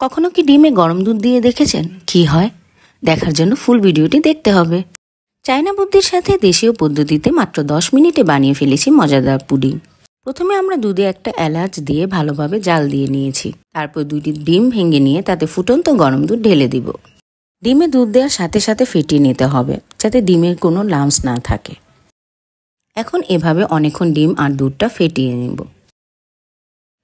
কখনো কি ডিমে গরম দুধ দিয়ে দেখেছেন কি হয়? দেখার জন্য ফুল ভিডিওটি দেখতে হবে। চায়না বুদ্ধির সাথে দেশীয় পদ্ধতিতে মাত্র 10 মিনিটে বানিয়ে ফেলেছি মজাদার পুডিং। প্রথমে আমরা দুধে একটা এলাচ দিয়ে ভালোভাবে জাল দিয়ে নিয়েছি। তারপর 2টি ডিম ভেঙে নিয়ে তাতে ফুটন্ত গরম দুধ ঢেলে দিব। ডিমে দুধ দেওয়ার সাথে সাথে ফেটিয়ে নিতে হবে যাতে ডিমের কোনো লাম্পস না থাকে। এখন এভাবে অনেকক্ষণ ডিম আর দুধটা ফেটিয়ে নিব।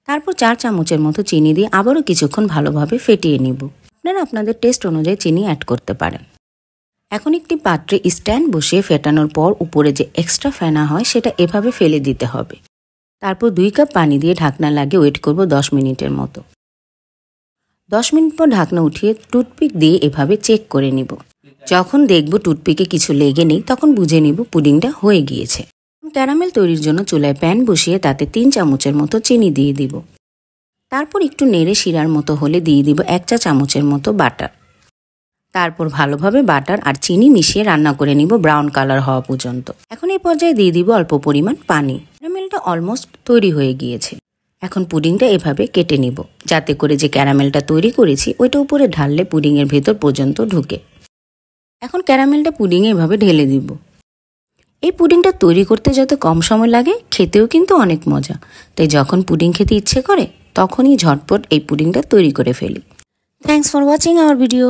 তারপর 4 চামচের মতো চিনি দিয়ে আবারও কিছুক্ষণ ভালোভাবে ফেটিয়ে নিব। আপনারা আপনাদের টেস্ট অনুযায়ী চিনি অ্যাড করতে পারেন। এখন একটি পাত্রে স্ট্যান্ড বসিয়ে ফেটানোর পর উপরে যে এক্সট্রা ফেনা হয় সেটা এভাবে ফেলে দিতে হবে। তারপর 2 কাপ পানি দিয়ে ঢাকনা লাগিয়ে ওয়েট করব 10 মিনিটের মতো। 10 মিনিট পর ঢাকনা উঠিয়ে টুথপিক দিয়ে এভাবে চেক করে নিব। যখন দেখব টুথপিকে কিছু লেগে নেই তখন বুঝে নিব পুডিংটা হয়ে গিয়েছে। ক্যারামেল তৈরির জন্য চুলায় প্যান বসিয়ে তাতে 3 চামচের মতো চিনি দিয়ে দিব। তারপর একটু নেড়ে শিরার মতো হলে দিয়ে দিব 1 চা চামচের মতো বাটার। তারপর ভালোভাবে বাটার আর চিনি মিশিয়ে রান্না করে নিব ব্রাউন কালার হওয়া পর্যন্ত। এখন এই পর্যায়ে দিয়ে দিব অল্প পরিমাণ পানি। ক্যারামেলটা অলমোস্ট তৈরি হয়ে গিয়েছে। এখন পুডিংটা এভাবে কেটে নিব যাতে করে যে ক্যারামেলটা তৈরি করেছি ওইটা উপরে ঢাললে পুডিংয়ের ভেতর পর্যন্ত ঢুকে। এখন ক্যারামেলটা পুডিংয়ে এভাবে ঢেলে দিব। এই পুডিংটা তৈরি করতে যত কম সময় লাগে খেতেও কিন্তু অনেক মজা। তাই যখন পুডিং খেতে ইচ্ছে করে তখনই ঝটপট এই পুডিংটা তৈরি করে ফেলি। Thanks for watching hour video.